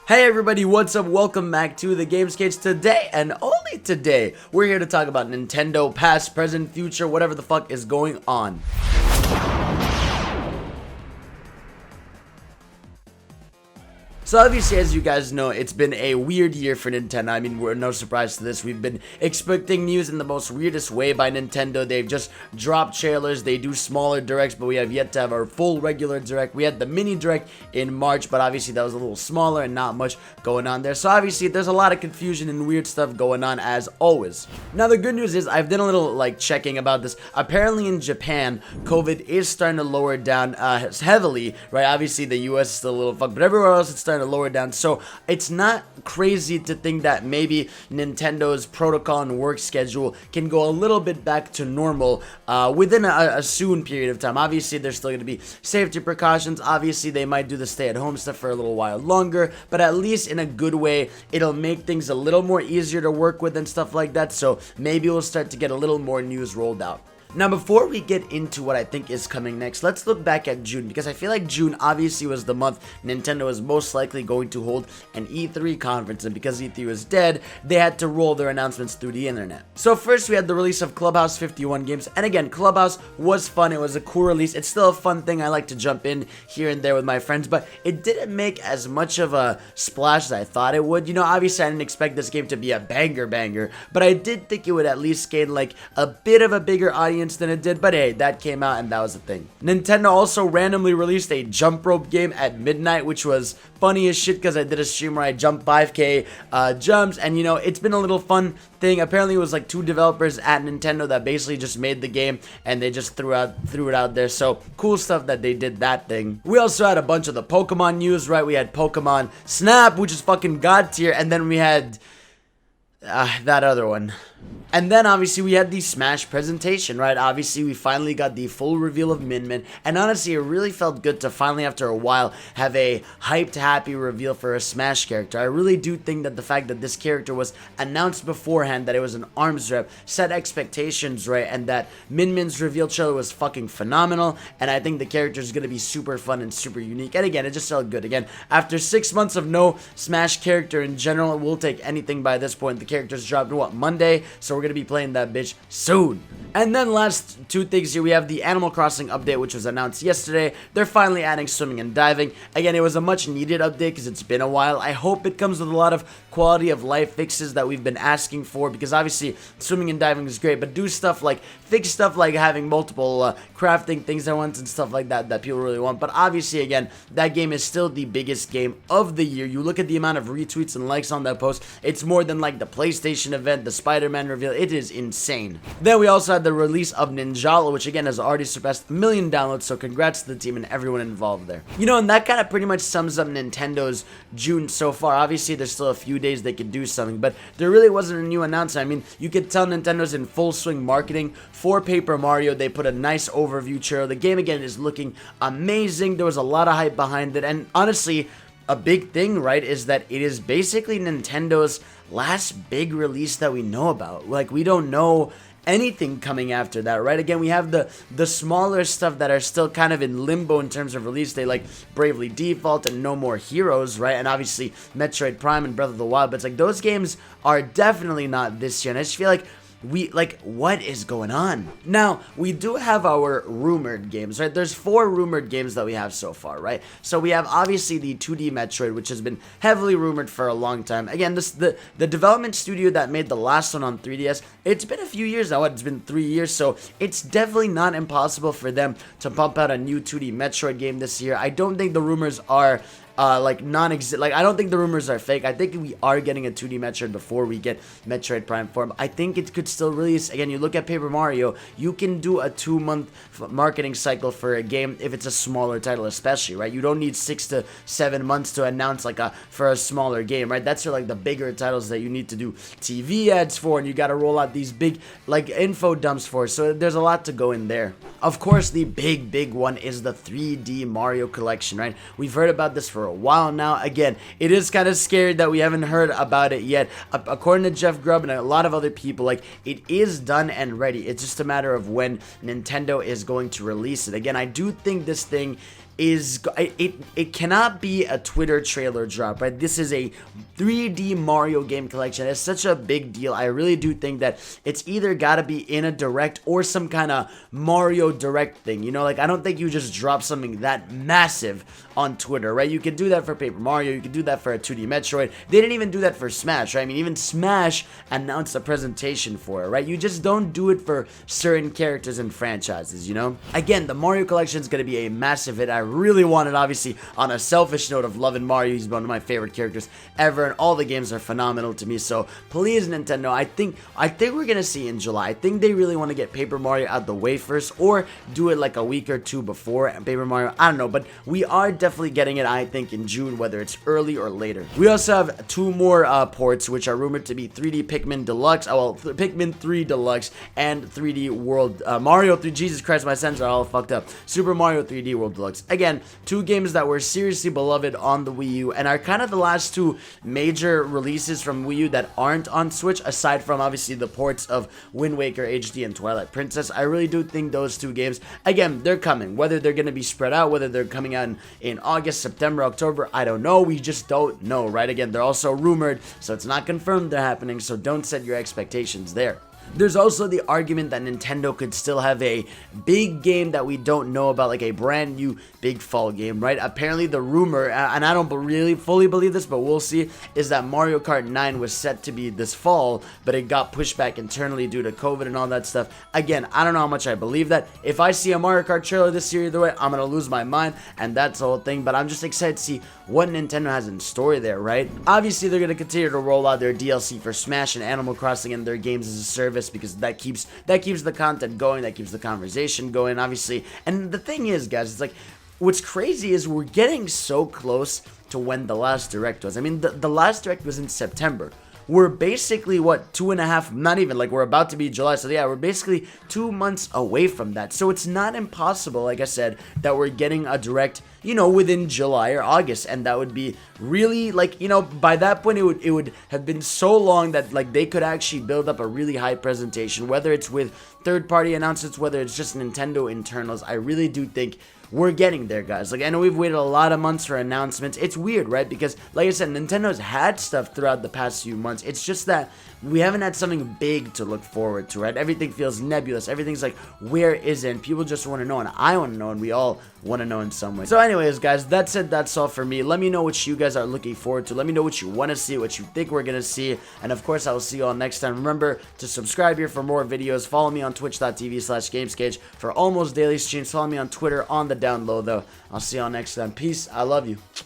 Hey everybody, what's up? Welcome back to the Gamescage. Today, and only today, we're here to talk about Nintendo past, present, future, whatever the fuck is going on. So obviously, as you guys know, it's been a weird year for Nintendo. I mean, we're no surprise to this. We've been expecting news in the most weirdest way by Nintendo. They've just dropped trailers. They do smaller directs, but we have yet to have our full regular direct. We had the mini direct in March, but obviously that was a little smaller and not much going on there. So obviously, there's a lot of confusion and weird stuff going on as always. Now, the good news is I've done a little checking about this. Apparently in Japan, COVID is starting to lower down heavily, right? Obviously, the US is still a little fucked, but everywhere else it's starting to lower down, so it's not crazy to think that maybe Nintendo's protocol and work schedule can go a little bit back to normal within a soon period of time. Obviously, there's still going to be safety precautions. Obviously, they might do the stay-at-home stuff for a little while longer, but at least in a good way, it'll make things a little more easier to work with and stuff like that, so maybe we'll start to get a little more news rolled out. Now, before we get into what I think is coming next, let's look back at June, because I feel like June obviously was the month Nintendo is most likely going to hold an E3 conference, and because E3 was dead, they had to roll their announcements through the internet. So first, we had the release of Clubhouse 51 games, and again, Clubhouse was fun. It was a cool release. It's still a fun thing. I like to jump in here and there with my friends, but it didn't make as much of a splash as I thought it would. You know, obviously, I didn't expect this game to be a banger, but I did think it would at least gain like a bit of a bigger audience than it did, but hey, that came out and that was a thing. Nintendo also randomly released a jump rope game at midnight, which was funny as shit because I did a stream where I jumped 5k jumps, and you know, it's been a little fun thing. Apparently it was like two developers at Nintendo that basically just made the game and they just threw it out there, so cool stuff that they did that thing. We also had a bunch of the Pokemon news, right? We had Pokemon Snap, which is fucking god tier, and then we had that other one. And then obviously we had the Smash presentation, right? Obviously we finally got the full reveal of Min Min, and honestly it really felt good to finally, after a while, have a hyped, happy reveal for a Smash character. I really do think that the fact that this character was announced beforehand, that it was an arms rep, set expectations, right? And that Min Min's reveal trailer was fucking phenomenal, and I think the character is going to be super fun and super unique. And again, it just felt good. Again, after 6 months of no Smash character in general, we'll take anything by this point. The character's dropped, what, Monday? So we're going to be playing that bitch soon. And then last two things here, we have the Animal Crossing update, which was announced yesterday. They're finally adding swimming and diving. Again, it was a much needed update because it's been a while. I hope it comes with a lot of quality of life fixes that we've been asking for, because obviously swimming and diving is great, but do stuff like fix stuff like having multiple crafting things at once and stuff like that that people really want. But obviously, again, that game is still the biggest game of the year. You look at the amount of retweets and likes on that post, it's more than like the PlayStation event, the Spider-Man reveal. It is insane. Then we also had the release of Ninjala, which again has already surpassed 1 million downloads, so congrats to the team and everyone involved there. You know, and that kind of pretty much sums up Nintendo's June so far. Obviously, there's still a few days they could do something, but there really wasn't a new announcement. I mean, you could tell Nintendo's in full swing marketing for Paper Mario. They put a nice overview trailer. The game again is looking amazing. There was a lot of hype behind it, and honestly, a big thing, right, is that it is basically Nintendo's last big release that we know about. Like, we don't know anything coming after that, right? Again, we have the smaller stuff that are still kind of in limbo in terms of release date, like Bravely Default and No More Heroes, right? And obviously Metroid Prime and Breath of the Wild, but it's like those games are definitely not this year, and I just feel like what is going on? Now, we do have our rumored games, right? There's 4 rumored games that we have so far, right? So we have obviously the 2D Metroid, which has been heavily rumored for a long time. Again, the development studio that made the last one on 3DS, it's been a few years now. It's been 3 years, so it's definitely not impossible for them to pump out a new 2D Metroid game this year. I don't think the rumors are I don't think the rumors are fake. I think we are getting a 2D Metroid before we get Metroid Prime 4. I think it could still release. Again, you look at Paper Mario, you can do a 2-month marketing cycle for a game if it's a smaller title, especially, right? You don't need 6 to 7 months to announce for a smaller game, right? That's for like the bigger titles that you need to do TV ads for, and you got to roll out these big info dumps for. So there's a lot to go in there. Of course, the big one is the 3D Mario collection, right? We've heard about this for a while now. Again, it is kind of scary that we haven't heard about it yet. According to Jeff Grubb and a lot of other people, it is done and ready. It's just a matter of when Nintendo is going to release it. Again, I do think this thing it cannot be a Twitter trailer drop, right? This is a 3D Mario game collection. It's such a big deal. I really do think that it's either got to be in a direct or some kind of Mario direct thing. You know, like, I don't think you just drop something that massive on Twitter, right? You could do that for Paper Mario. You could do that for a 2D Metroid. They didn't even do that for Smash, right? I mean, even Smash announced a presentation for it, right? You just don't do it for certain characters and franchises, you know? Again, the Mario collection is going to be a massive hit. I really want it, obviously, on a selfish note of loving Mario. He's one of my favorite characters ever, and all the games are phenomenal to me. So please, Nintendo, I think we're going to see in July. I think they really want to get Paper Mario out the way first, or do it like a week or two before Paper Mario. I don't know, but we are definitely getting it, I think, in June, whether it's early or later. We also have two more ports, which are rumored to be 3D Pikmin Deluxe, Pikmin 3 Deluxe, and 3D World, Mario 3, Jesus Christ, my sentences are all fucked up, Super Mario 3D World Deluxe. Again, two games that were seriously beloved on the Wii U, and are kind of the last two major releases from Wii U that aren't on Switch, aside from, obviously, the ports of Wind Waker HD and Twilight Princess. I really do think those two games, again, they're coming. Whether they're going to be spread out, whether they're coming out in August, September, October, I don't know. We just don't know, right? Again, they're also rumored, so it's not confirmed they're happening, so don't set your expectations there. There's also the argument that Nintendo could still have a big game that we don't know about, like a brand new big fall game, right? Apparently the rumor, and I don't really fully believe this, but we'll see, is that Mario Kart 9 was set to be this fall, but it got pushed back internally due to COVID and all that stuff. Again, I don't know how much I believe that. If I see a Mario Kart trailer this year either way, I'm going to lose my mind, and that's the whole thing, but I'm just excited to see what Nintendo has in store there, right? Obviously, they're going to continue to roll out their DLC for Smash and Animal Crossing and their games as a service, because that keeps the content going, that keeps the conversation going, obviously. And the thing is, guys, it's like, what's crazy is we're getting so close to when the last Direct was. I mean, the last Direct was in September. We're basically, what, 2.5, not even, like, we're about to be July, so yeah, we're basically 2 months away from that. So it's not impossible, like I said, that we're getting a Direct, you know, within July or August, and that would be really, like, you know, by that point, it would have been so long that, like, they could actually build up a really high presentation, whether it's with third-party announcements, whether it's just Nintendo internals. I really do think we're getting there, guys. Like, I know we've waited a lot of months for announcements. It's weird, right? Because, like I said, Nintendo's had stuff throughout the past few months. It's just that we haven't had something big to look forward to, right? Everything feels nebulous. Everything's like, where is it? And people just want to know, and I want to know, and we all want to know in some way. So anyways, guys, that's it. That's all for me. Let me know what you guys are looking forward to. Let me know what you want to see, what you think we're going to see. And, of course, I will see you all next time. Remember to subscribe here for more videos. Follow me on twitch.tv/GamesCage for almost daily streams. Follow me on Twitter on the down low, though. I'll see y'all next time. Peace. I love you.